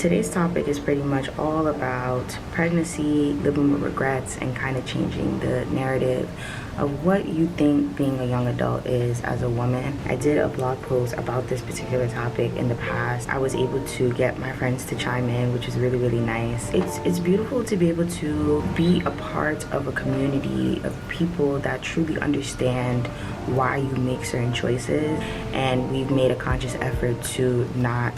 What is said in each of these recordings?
today's topic is pretty much all about pregnancy, living with regrets, and kind of changing the narrative of what you think being a young adult is as a woman. I did a blog post about this particular topic in the past. I was able to get my friends to chime in, which is really, really nice. It's beautiful to be able to be a part of a community of people that truly understand why you make certain choices, and we've made a conscious effort to not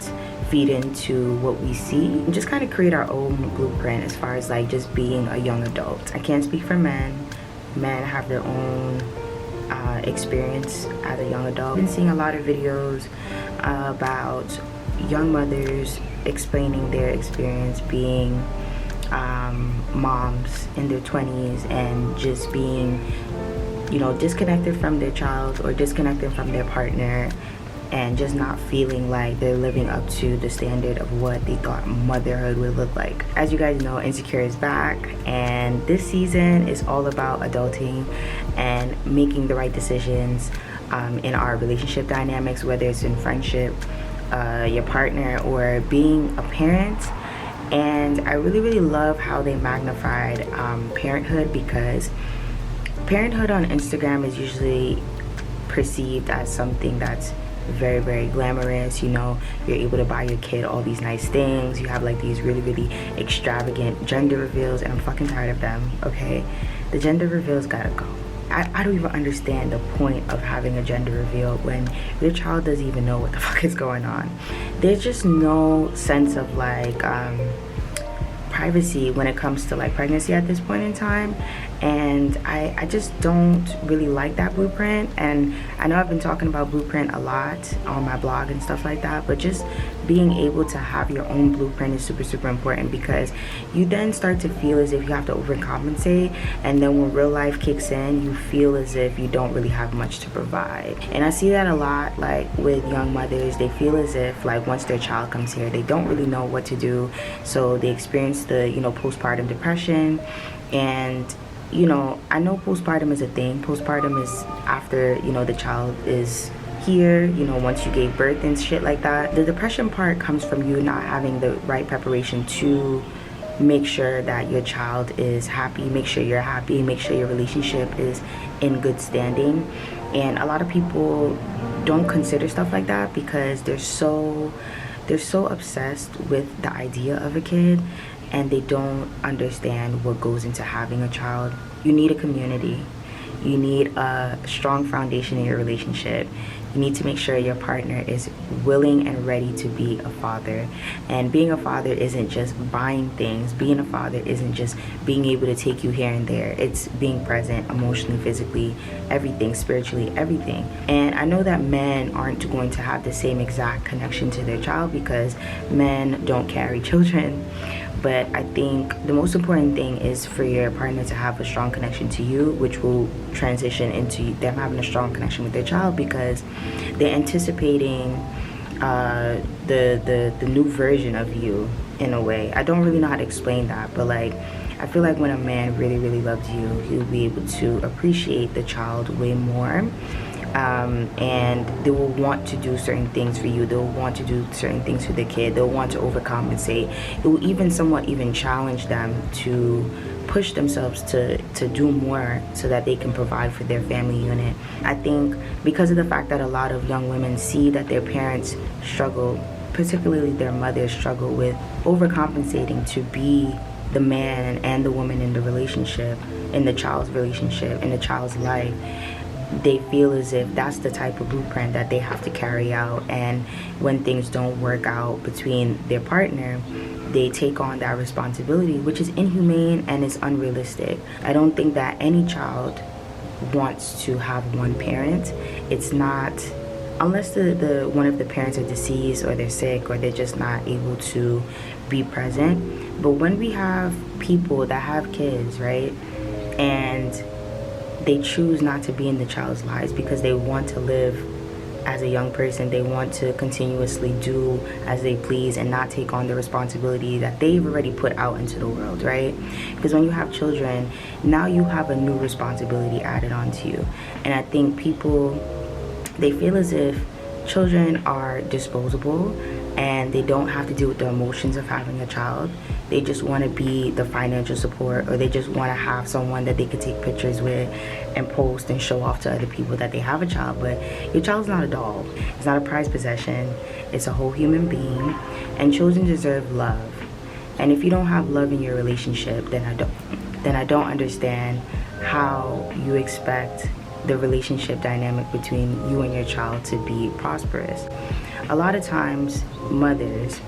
feed into what we see and just kind of create our own blueprint as far as like just being a young adult. I can't speak for men. Men have their own experience as a young adult. I've been seeing a lot of videos about young mothers explaining their experience being moms in their 20s and just being, you know, disconnected from their child or disconnected from their partner, and just not feeling like they're living up to the standard of what they thought motherhood would look like. As you guys know, Insecure is back, and this season is all about adulting and making the right decisions in our relationship dynamics, whether it's in friendship, your partner, or being a parent. And I really, really love how they magnified parenthood, because parenthood on Instagram is usually perceived as something that's very, very glamorous. You know, you're able to buy your kid all these nice things. You have like these really, really extravagant gender reveals, and I'm fucking tired of them, okay? The gender reveals gotta go. I don't even understand the point of having a gender reveal when your child doesn't even know what the fuck is going on. There's just no sense of like privacy when it comes to like pregnancy at this point in time, and I just don't really like that blueprint. And I know I've been talking about blueprint a lot on my blog and stuff like that, but just being able to have your own blueprint is super, super important, because you then start to feel as if you have to overcompensate, and then when real life kicks in, you feel as if you don't really have much to provide. And I see that a lot like with young mothers. They feel as if like once their child comes here, they don't really know what to do, so they experience the, you know, postpartum depression. And you know, I know postpartum is a thing. Postpartum is after, you know, the child is here, you know, once you gave birth and shit like that. The depression part comes from you not having the right preparation to make sure that your child is happy, make sure you're happy, make sure your relationship is in good standing. And a lot of people don't consider stuff like that because they're so obsessed with the idea of a kid, and they don't understand what goes into having a child. You need a community. You need a strong foundation in your relationship. You need to make sure your partner is willing and ready to be a father. And being a father isn't just buying things. Being a father isn't just being able to take you here and there. It's being present emotionally, physically, everything, spiritually, everything. And I know that men aren't going to have the same exact connection to their child because men don't carry children. But I think the most important thing is for your partner to have a strong connection to you, which will transition into them having a strong connection with their child, because they're anticipating the new version of you in a way. I don't really know how to explain that, but like I feel like when a man really, really loves you, he'll be able to appreciate the child way more. And they will want to do certain things for you. They'll want to do certain things for their kid. They'll want to overcompensate. It will even somewhat even challenge them to push themselves to do more so that they can provide for their family unit. I think because of the fact that a lot of young women see that their parents struggle, particularly their mothers struggle with overcompensating to be the man and the woman in the relationship, in the child's relationship, in the child's life, they feel as if that's the type of blueprint that they have to carry out. And when things don't work out between their partner, they take on that responsibility, which is inhumane and is unrealistic. I don't think that any child wants to have one parent. It's not, unless the one of the parents are deceased or they're sick or they're just not able to be present. But when we have people that have kids, right, and they choose not to be in the child's lives because they want to live as a young person, they want to continuously do as they please and not take on the responsibility that they've already put out into the world, right? Because when you have children, now you have a new responsibility added onto you. And I think people, they feel as if children are disposable and they don't have to deal with the emotions of having a child. They just want to be the financial support, or they just want to have someone that they could take pictures with and post and show off to other people that they have a child. But your child's not a doll. It's not a prized possession. It's a whole human being, and children deserve love. And if you don't have love in your relationship, then I don't understand how you expect the relationship dynamic between you and your child to be prosperous. A lot of times, mothers,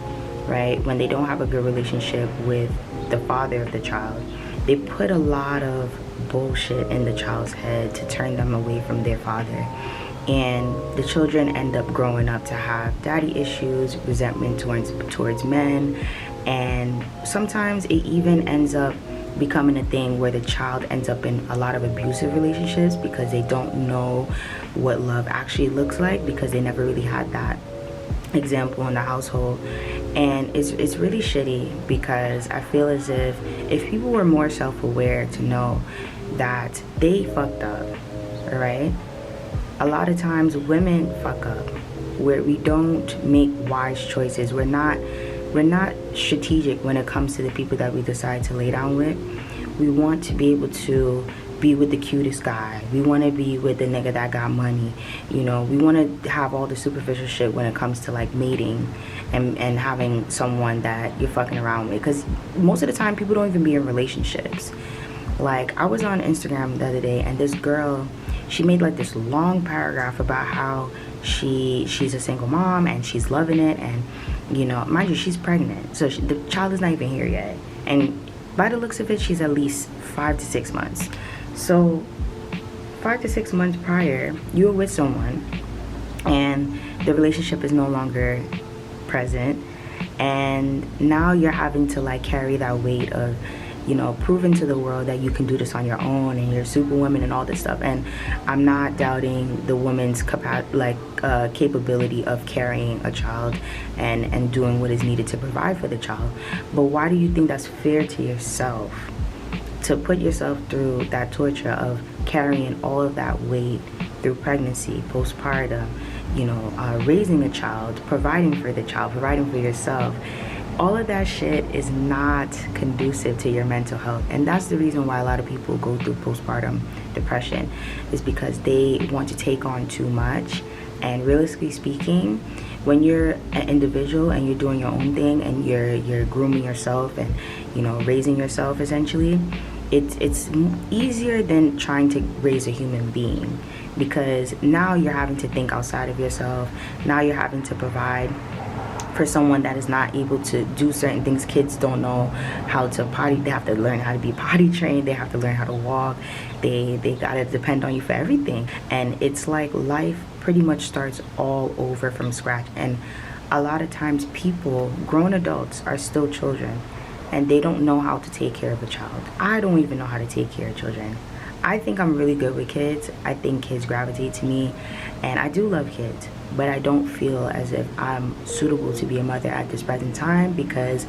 right, when they don't have a good relationship with the father of the child, they put a lot of bullshit in the child's head to turn them away from their father. And the children end up growing up to have daddy issues, resentment towards men, and sometimes it even ends up becoming a thing where the child ends up in a lot of abusive relationships because they don't know what love actually looks like, because they never really had that example in the household. And it's really shitty, because I feel as if people were more self-aware to know that they fucked up, right? A lot of times women fuck up, where we don't make wise choices. We're not strategic when it comes to the people that we decide to lay down with. We want to be able to be with the cutest guy. We want to be with the nigga that got money. You know, we want to have all the superficial shit when it comes to like mating and having someone that you're fucking around with. Because most of the time people don't even be in relationships. Like, I was on Instagram the other day, and this girl, she made like this long paragraph about how she's a single mom and she's loving it, and you know, mind you, she's pregnant, so the child is not even here yet, and by the looks of it, she's at least 5 to 6 months. So 5 to 6 months prior, you were with someone and the relationship is no longer present, and now you're having to like carry that weight of, you know, proving to the world that you can do this on your own and you're superwoman and all this stuff. And I'm not doubting the woman's capability of carrying a child and doing what is needed to provide for the child. But why do you think that's fair to yourself, to put yourself through that torture of carrying all of that weight through pregnancy, postpartum, you know, raising a child, providing for the child, providing for yourself? All of that shit is not conducive to your mental health. And that's the reason why a lot of people go through postpartum depression, is because they want to take on too much. And realistically speaking, when you're an individual and you're doing your own thing and you're grooming yourself and, you know, raising yourself essentially, it's easier than trying to raise a human being, because now you're having to think outside of yourself. Now you're having to provide for someone that is not able to do certain things. Kids don't know how to potty. They have to learn how to be potty trained. They have to learn how to walk. They gotta depend on you for everything. And it's like life pretty much starts all over from scratch. And a lot of times people, grown adults, are still children, and they don't know how to take care of a child. I don't even know how to take care of children. I think I'm really good with kids. I think kids gravitate to me, and I do love kids, but I don't feel as if I'm suitable to be a mother at this present time, because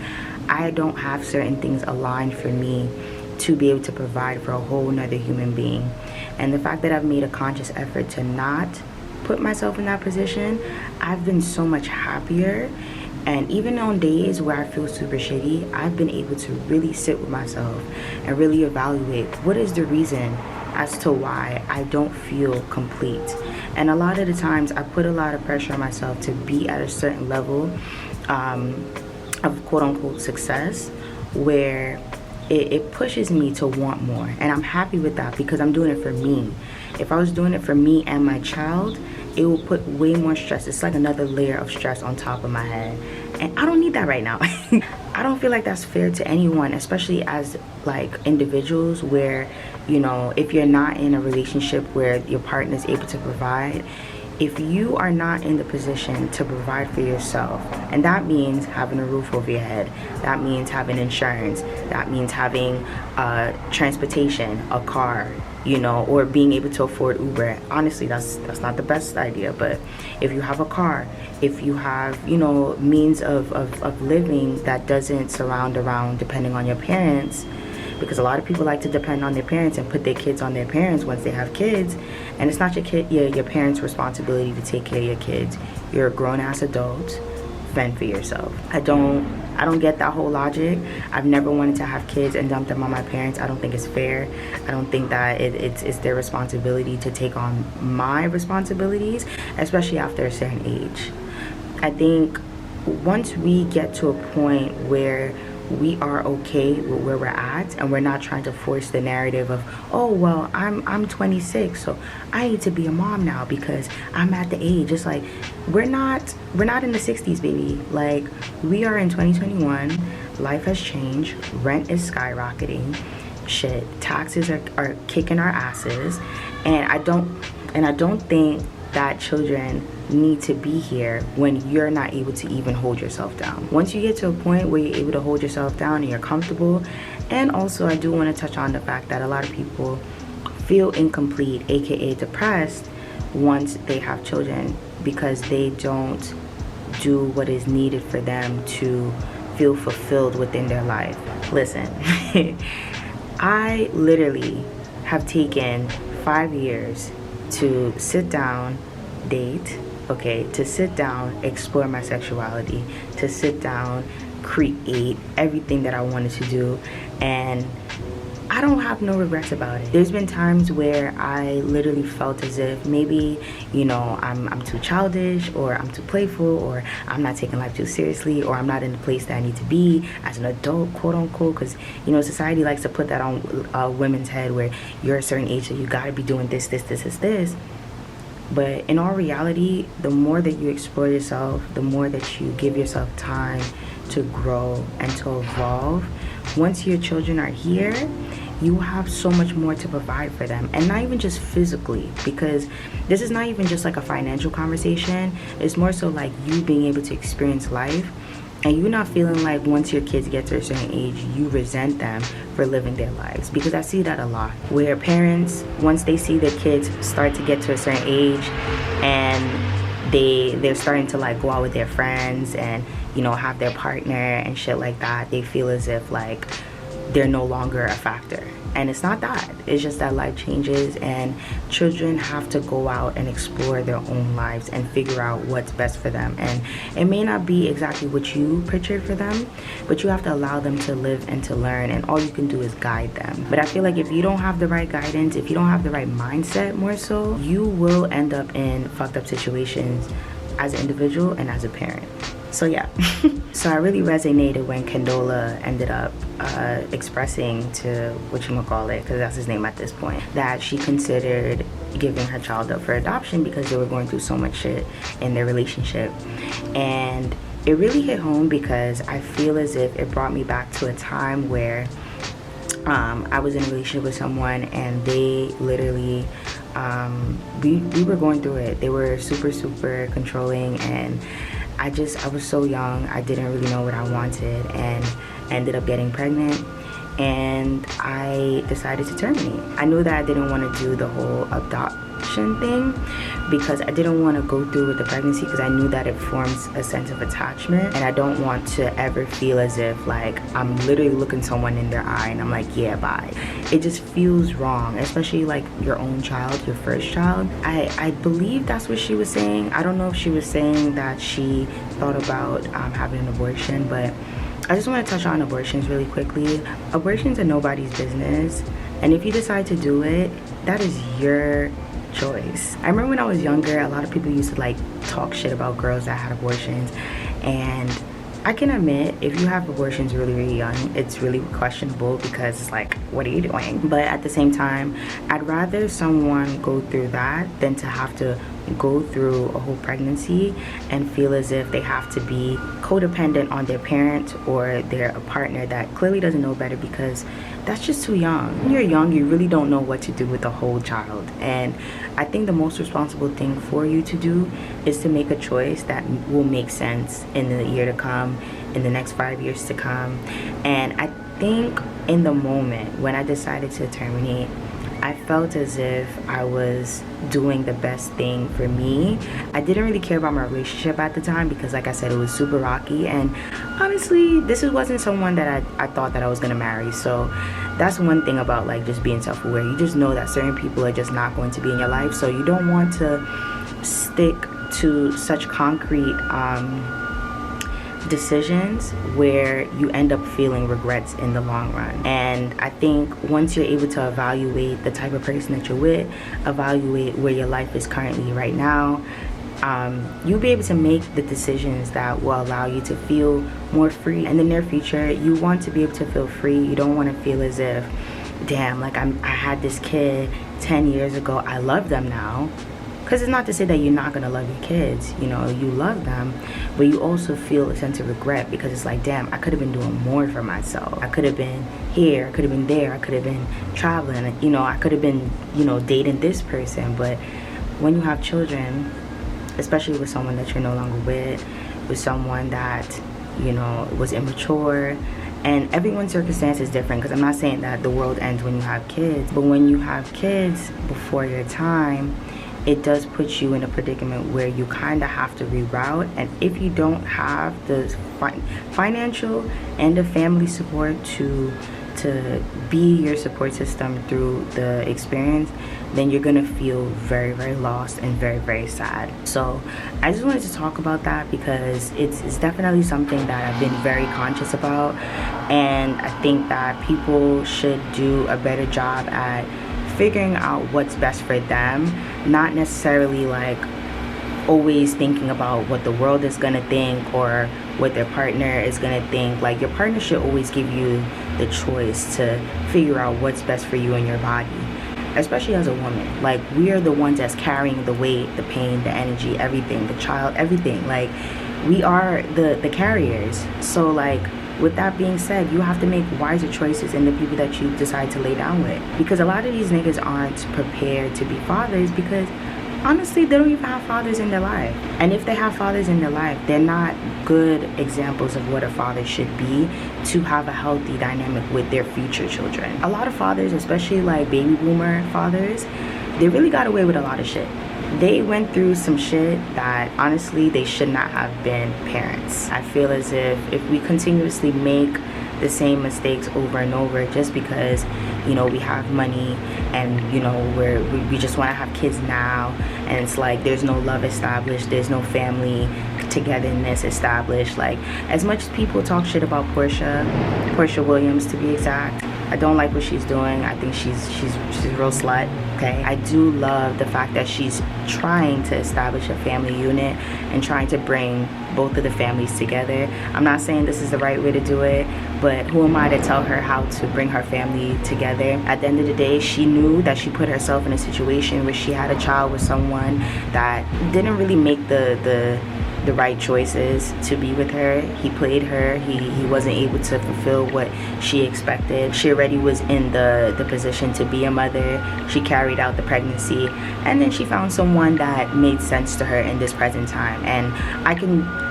I don't have certain things aligned for me to be able to provide for a whole nother human being. And the fact that I've made a conscious effort to not put myself in that position, I've been so much happier. And even on days where I feel super shitty, I've been able to really sit with myself and really evaluate what is the reason as to why I don't feel complete. And a lot of the times I put a lot of pressure on myself to be at a certain level of quote unquote success, where it pushes me to want more. And I'm happy with that, because I'm doing it for me. If I was doing it for me and my child, it will put way more stress. It's like another layer of stress on top of my head, and I don't need that right now. I don't feel like that's fair to anyone, especially as like individuals, where, you know, if you're not in a relationship where your partner is able to provide, if you are not in the position to provide for yourself, and that means having a roof over your head, that means having insurance, that means having transportation, a car, you know, or being able to afford Uber. Honestly, that's not the best idea, but if you have a car, if you have, you know, means of living that doesn't surround around depending on your parents, because a lot of people like to depend on their parents and put their kids on their parents once they have kids, and it's not your parents' responsibility to take care of your kids. You're a grown-ass adult, fend for yourself. I don't get that whole logic. I've never wanted to have kids and dump them on my parents. I don't think it's fair. I don't think that it's their responsibility to take on my responsibilities, especially after a certain age. I think once we get to a point where we are okay with where we're at and we're not trying to force the narrative of, oh well, I'm 26, so I need to be a mom now because I'm at the age. It's like we're not in the 60s, baby. Like, we are in 2021. Life has changed. Rent is skyrocketing. Shit, taxes are kicking our asses, and I don't think that children need to be here when you're not able to even hold yourself down. Once you get to a point where you're able to hold yourself down and you're comfortable, and also I do want to touch on the fact that a lot of people feel incomplete, aka depressed, once they have children because they don't do what is needed for them to feel fulfilled within their life. Listen, I literally have taken 5 years to sit down, date, okay, to sit down, explore my sexuality, to sit down, create everything that I wanted to do, and I don't have no regrets about it. There's been times where I literally felt as if maybe, I'm too childish, or I'm too playful, or I'm not taking life too seriously, or I'm not in the place that I need to be as an adult, quote unquote, because, society likes to put that on women's head where you're a certain age, so you gotta be doing this. But in all reality, the more that you explore yourself, the more that you give yourself time to grow and to evolve, once your children are here, you have so much more to provide for them. And not even just physically, because this is not even just like a financial conversation. It's more so like you being able to experience life, and you're not feeling like once your kids get to a certain age, you resent them for living their lives. Because I see that a lot, where parents, once they see their kids start to get to a certain age and they're starting to like go out with their friends and, have their partner and shit like that, they feel as if like they're no longer a factor. And it's not that. It's just that life changes and children have to go out and explore their own lives and figure out what's best for them. And it may not be exactly what you pictured for them, but you have to allow them to live and to learn, and all you can do is guide them. But I feel like if you don't have the right guidance, if you don't have the right mindset more so, you will end up in fucked up situations as an individual and as a parent. So yeah. So I really resonated when Condola ended up expressing to whatchamacallit, because that's his name at this point, that she considered giving her child up for adoption because they were going through so much shit in their relationship. And it really hit home because I feel as if it brought me back to a time where I was in a relationship with someone and they literally we were going through it. They were super controlling, and I was so young. I didn't really know what I wanted and ended up getting pregnant, and I decided to terminate. I knew that I didn't want to do the whole adoption thing because I didn't want to go through with the pregnancy, because I knew that it forms a sense of attachment, and I don't want to ever feel as if like I'm literally looking someone in their eye and I'm like, yeah, bye. It just feels wrong, especially like your own child, your first child. I believe that's what she was saying. I don't know if she was saying that she thought about having an abortion, but I just want to touch on abortions really quickly. Abortions are nobody's business, and if you decide to do it, that is your choice. I remember when I was younger, a lot of people used to like talk shit about girls that had abortions, and I can admit, if you have abortions really young, it's really questionable because it's like, what are you doing? But at the same time, I'd rather someone go through that than to have to go through a whole pregnancy and feel as if they have to be codependent on their parent or their partner that clearly doesn't know better, because that's just too young. When you're young, you really don't know what to do with the whole child. And I think the most responsible thing for you to do is to make a choice that will make sense in the year to come, in the next 5 years to come. And I think in the moment when I decided to terminate, I felt as if I was doing the best thing for me. I didn't really care about my relationship at the time because, like I said, it was super rocky, and honestly, this wasn't someone that I thought that I was gonna marry. So that's one thing about like just being self-aware. You just know that certain people are just not going to be in your life, so you don't want to stick to such concrete decisions where you end up feeling regrets in the long run. And I think once you're able to evaluate the type of person that you're with, evaluate where your life is currently right now, you'll be able to make the decisions that will allow you to feel more free. In the near future, you want to be able to feel free. You don't want to feel as if, damn, like I had this kid 10 years ago, I love them now. Because it's not to say that you're not going to love your kids, you know, you love them, but you also feel a sense of regret because it's like, damn, I could have been doing more for myself. I could have been here, I could have been there, I could have been traveling, you know, I could have been, you know, dating this person. But when you have children, especially with someone that you're no longer with someone that, you know, was immature, and everyone's circumstance is different, because I'm not saying that the world ends when you have kids, but when you have kids before your time, it does put you in a predicament where you kind of have to reroute. And if you don't have the financial and the family support to be your support system through the experience, then you're gonna feel very, very lost and very, very sad. So I just wanted to talk about that because it's definitely something that I've been very conscious about, and I think that people should do a better job at figuring out what's best for them, not necessarily like always thinking about what the world is gonna think or what their partner is gonna think. Like, your partner should always give you the choice to figure out what's best for you and your body, especially as a woman. Like, we are the ones that's carrying the weight, the pain, the energy, everything, the child, everything. Like, we are the carriers. So like, with that being said, you have to make wiser choices in the people that you decide to lay down with, because a lot of these niggas aren't prepared to be fathers because honestly they don't even have fathers in their life. And if they have fathers in their life, they're not good examples of what a father should be to have a healthy dynamic with their future children. A lot of fathers, especially like baby boomer fathers, they really got away with a lot of shit. They went through some shit that honestly they should not have been parents. I feel as if we continuously make the same mistakes over and over just because, you know, we have money and, you know, we just want to have kids now, and it's like there's no love established, there's no family togetherness established. Like, as much as people talk shit about Portia Williams, to be exact, I don't like what she's doing. I think she's a real slut. Okay, I do love the fact that she's trying to establish a family unit and trying to bring both of the families together. I'm not saying this is the right way to do it, but who am I to tell her how to bring her family together? At the end of the day, she knew that she put herself in a situation where she had a child with someone that didn't really make the right choices to be with her. He played her. He wasn't able to fulfill what she expected. She already was in the position to be a mother. She carried out the pregnancy, and then she found someone that made sense to her in this present time. And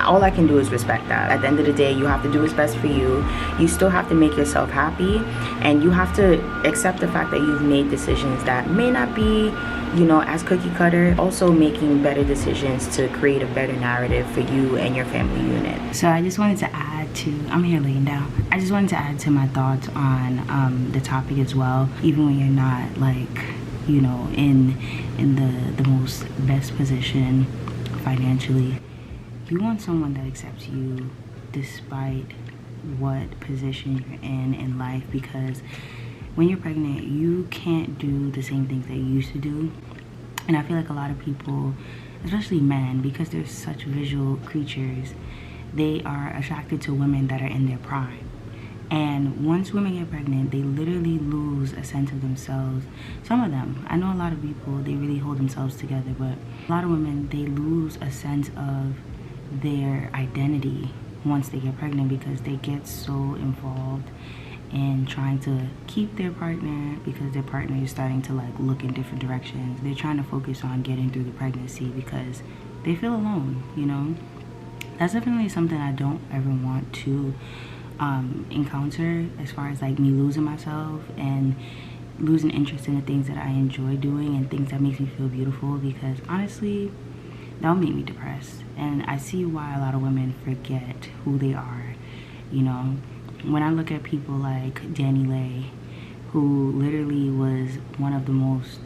all I can do is respect that. At the end of the day, you have to do what's best for you. You still have to make yourself happy, and you have to accept the fact that you've made decisions that may not be, you know, as cookie cutter. Also making better decisions to create a better narrative for you and your family unit. So I just wanted to add to, I'm here laying down, I just wanted to add to my thoughts on the topic as well. Even when you're not, like, you know, in the most best position financially, you want someone that accepts you despite what position you're in life, because when you're pregnant, you can't do the same things that you used to do. And I feel like a lot of people, especially men, because they're such visual creatures, they are attracted to women that are in their prime. And once women get pregnant, they literally lose a sense of themselves. Some of them, I know a lot of people, they really hold themselves together, but a lot of women, they lose a sense of their identity once they get pregnant, because they get so involved in trying to keep their partner, because their partner is starting to like look in different directions. They're trying to focus on getting through the pregnancy because they feel alone, you know. That's definitely something I don't ever want to encounter, as far as like me losing myself and losing interest in the things that I enjoy doing and things that makes me feel beautiful, because honestly that'll make me depressed. And I see why a lot of women forget who they are, you know. When I look at people like Danny Lay, who literally was one of the most,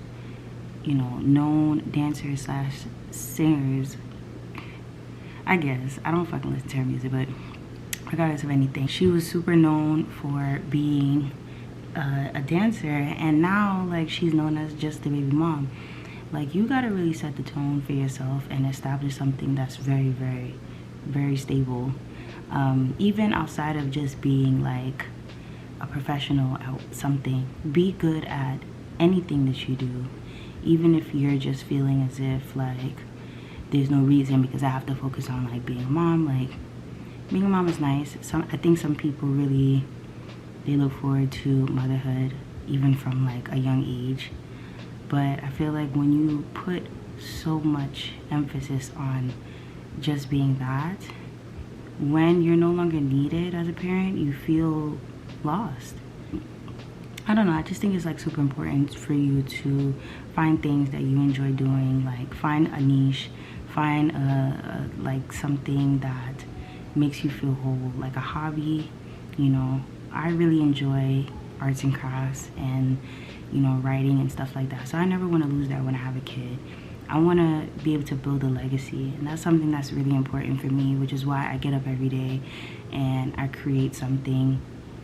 you know, known dancers slash singers, I guess, I don't fucking listen to her music, but regardless of anything. She was super known for being a dancer, and now like she's known as just the baby mom. Like, you gotta really set the tone for yourself and establish something that's very, very, very stable. Even outside of just being like a professional at something, be good at anything that you do. Even if you're just feeling as if like there's no reason because I have to focus on like being a mom. Like, being a mom is nice. I think some people really, they look forward to motherhood even from like a young age. But I feel like when you put so much emphasis on just being that, when you're no longer needed as a parent, you feel lost. I don't know, I just think it's like super important for you to find things that you enjoy doing, like find a niche, find like something that makes you feel whole, like a hobby. You know, I really enjoy arts and crafts and, you know, writing and stuff like that. So I never want to lose that when I have a kid. I want to be able to build a legacy, and that's something that's really important for me, which is why I get up every day and I create something,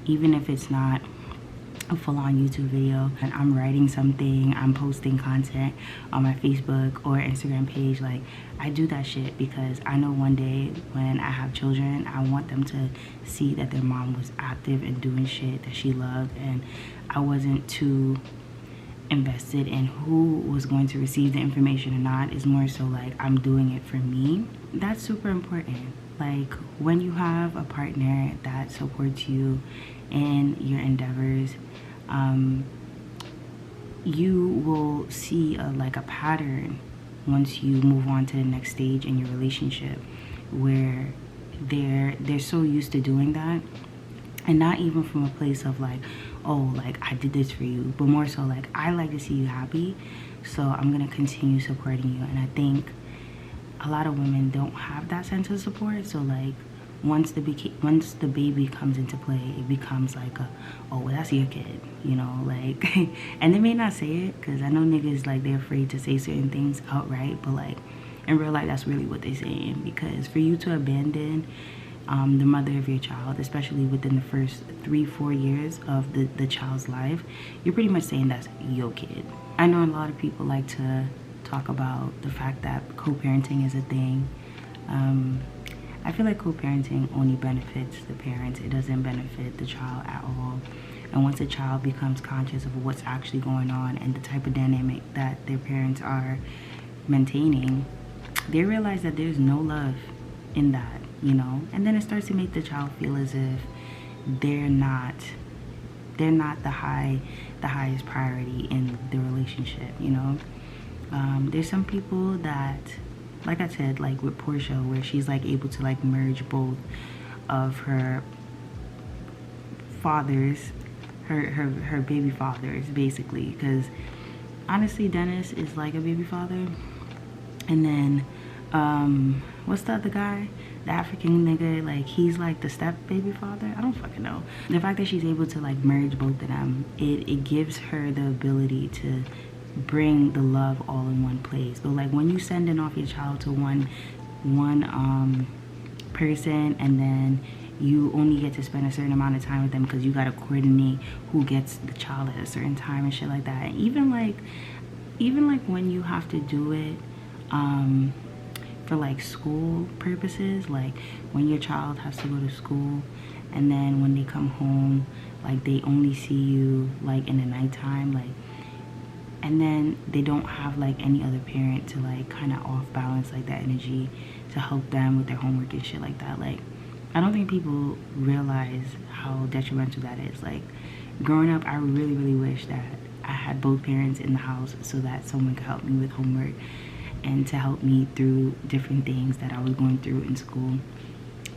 even if it's not a full-on YouTube video, and I'm writing something, I'm posting content on my Facebook or Instagram page. Like, I do that shit because I know one day when I have children, I want them to see that their mom was active and doing shit that she loved, and I wasn't too invested in who was going to receive the information or not. It's more so like I'm doing it for me. That's super important. Like, when you have a partner that supports you in your endeavors, you will see like a pattern once you move on to the next stage in your relationship, where they're so used to doing that, and not even from a place of like, oh, like I did this for you, but more so like, I like to see you happy, so I'm gonna continue supporting you. And I think a lot of women don't have that sense of support. So like, once the baby comes into play, it becomes like a, oh, well, that's your kid, you know, like and they may not say it, because I know niggas, like, they're afraid to say certain things outright, but like in real life, that's really what they're saying. Because for you to abandon the mother of your child, especially within the first 3-4 years of the child's life, you're pretty much saying that's your kid. I know a lot of people like to talk about the fact that co-parenting is a thing. I feel like co-parenting only benefits the parents. It doesn't benefit the child at all. And once a child becomes conscious of what's actually going on and the type of dynamic that their parents are maintaining, they realize that there's no love in that, you know. And then it starts to make the child feel as if they're not the highest priority in the relationship, you know. There's some people that, like I said, like with Portia, where she's like able to like merge both of her fathers, her baby fathers, basically. Because honestly, Dennis is like a baby father, and then what's the other guy, the African nigga, like he's like the step baby father. I don't fucking know. The fact that she's able to like merge both of them, it gives her the ability to bring the love all in one place. But like, when you sending off your child to one person, and then you only get to spend a certain amount of time with them because you got to coordinate who gets the child at a certain time and shit like that. And even like when you have to do it for like school purposes, like when your child has to go to school, and then when they come home, like they only see you like in the nighttime, like, and then they don't have like any other parent to like kind of off balance like that energy to help them with their homework and shit like that. Like, I don't think people realize how detrimental that is. Like, growing up, I really wish that I had both parents in the house so that someone could help me with homework and to help me through different things that I was going through in school.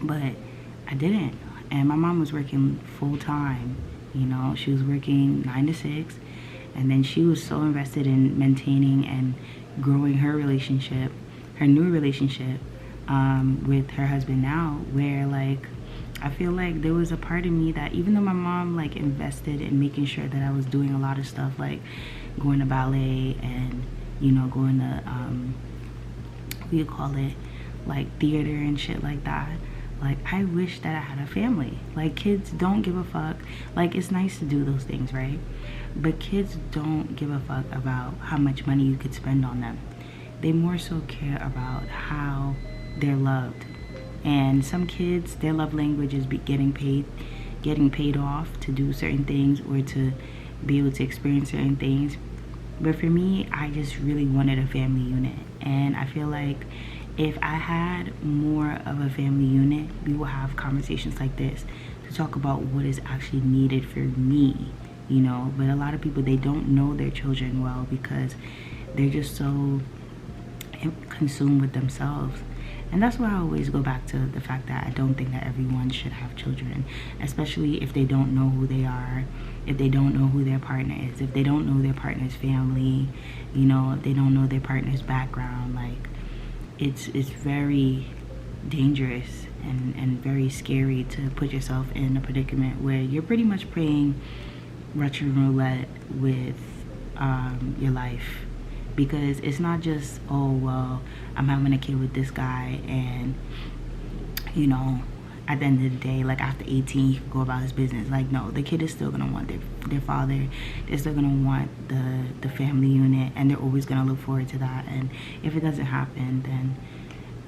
But I didn't. And my mom was working full time, you know. She was working 9 to 6. And then she was so invested in maintaining and growing her relationship, her new relationship with her husband now, where like, I feel like there was a part of me that, even though my mom like invested in making sure that I was doing a lot of stuff, like going to ballet and, you know, going to, what do you call it, like theater and shit like that. Like, I wish that I had a family. Like, kids don't give a fuck. Like, it's nice to do those things, right? But kids don't give a fuck about how much money you could spend on them. They more so care about how they're loved. And some kids, their love language is getting paid off to do certain things or to be able to experience certain things. But for me, I just really wanted a family unit. And I feel like if I had more of a family unit, we will have conversations like this to talk about what is actually needed for me, you know. But a lot of people, they don't know their children well because they're just so consumed with themselves. And that's why I always go back to the fact that I don't think that everyone should have children, especially if they don't know who they are, if they don't know who their partner is, if they don't know their partner's family, you know, if they don't know their partner's background. Like, it's very dangerous and very scary to put yourself in a predicament where you're pretty much playing Russian roulette with your life. Because it's not just, oh, well, I'm having a kid with this guy and, you know, at the end of the day, like after 18, he can go about his business. Like, no, the kid is still going to want their father. They're still going to want the family unit, and they're always going to look forward to that. And if it doesn't happen, then,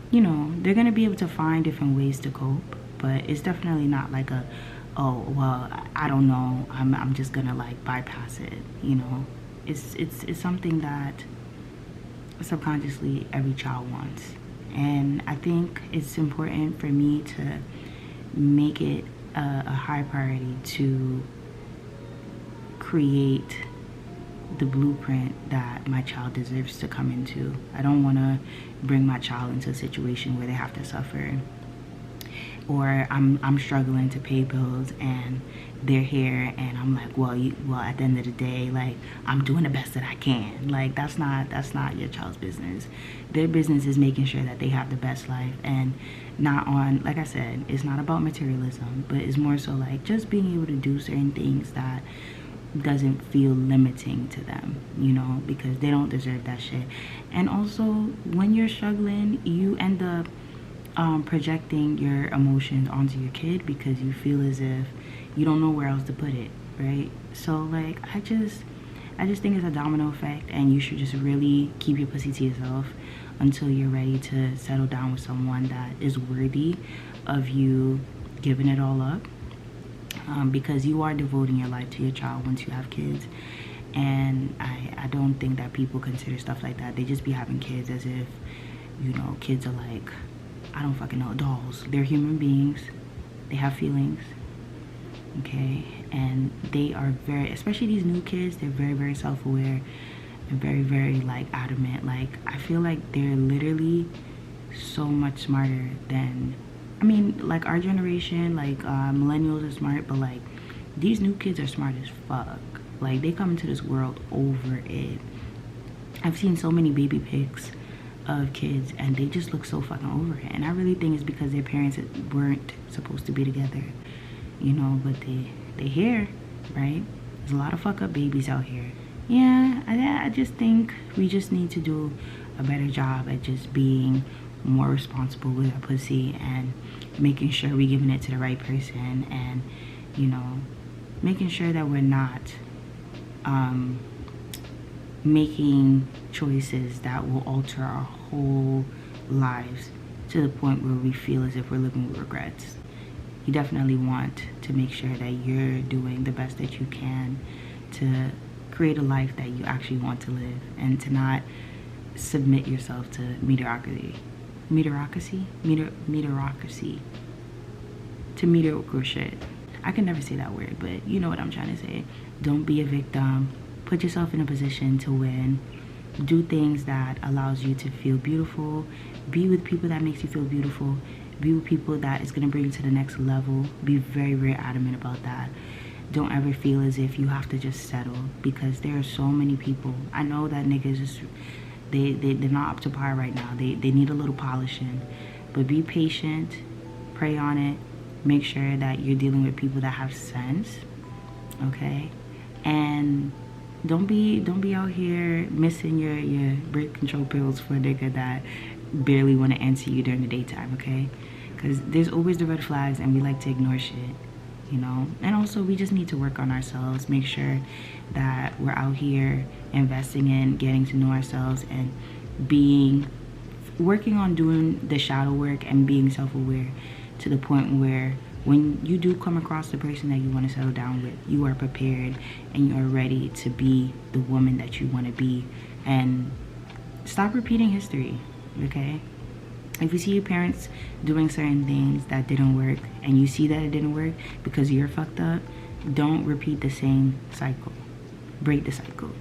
you know, they're going to be able to find different ways to cope. But it's definitely not like a, oh, well, I don't know, I'm just going to like bypass it, you know. It's something that subconsciously every child wants. And I think it's important for me to make it a high priority to create the blueprint that my child deserves to come into. I don't want to bring my child into a situation where they have to suffer, or I'm struggling to pay bills and they're here and I'm like, well, at the end of the day, like, I'm doing the best that I can. Like, that's not your child's business. Their business is making sure that they have the best life, and not on, like I said, it's not about materialism, but it's more so like just being able to do certain things that doesn't feel limiting to them, you know, because they don't deserve that shit. And also, when you're struggling, you end up projecting your emotions onto your kid because you feel as if you don't know where else to put it, right? So like, I just think it's a domino effect, and you should just really keep your pussy to yourself until you're ready to settle down with someone that is worthy of you giving it all up, because you are devoting your life to your child once you have kids. And I don't think that people consider stuff like that. They just be having kids as if, you know, kids are like, I don't fucking know, dolls. They're human beings. They have feelings, okay? And they are very, especially these new kids, they're very, very self-aware and very, very like adamant. Like, I feel like they're literally so much smarter than, I mean, like our generation, like millennials are smart, but like these new kids are smart as fuck. Like, they come into this world over it. I've seen so many baby pics of kids and they just look so fucking over it, and I really think it's because their parents weren't supposed to be together, you know. But they here, right? There's a lot of fuck up babies out here. Yeah, I just think we just need to do a better job at just being more responsible with our pussy and making sure we're giving it to the right person, and, you know, making sure that we're not making choices that will alter our whole lives to the point where we feel as if we're living with regrets. You definitely want to make sure that you're doing the best that you can to create a life that you actually want to live, and to not submit yourself to mediocrity. To mediocre shit. I can never say that word, but you know what I'm trying to say. Don't be a victim. Put yourself in a position to win. Do things that allows you to feel beautiful. Be with people that makes you feel beautiful. Be with people that is going to bring you to the next level. Be very, very adamant about that. Don't ever feel as if you have to just settle, because there are so many people. I know that niggas just, they're not up to par right now. They need a little polishing. But be patient. Pray on it. Make sure that you're dealing with people that have sense. Okay? And don't be out here missing your birth control pills for a nigga that barely want to answer you during the daytime, okay? because there's always the red flags and we like to ignore shit, you know. And also we just need to work on ourselves, make sure that we're out here investing in getting to know ourselves and working on doing the shadow work and being self-aware to the point where when you do come across the person that you want to settle down with, you are prepared and you are ready to be the woman that you want to be, and stop repeating history, okay? If you see your parents doing certain things that didn't work and you see that it didn't work because you're fucked up, don't repeat the same cycle. Break the cycle.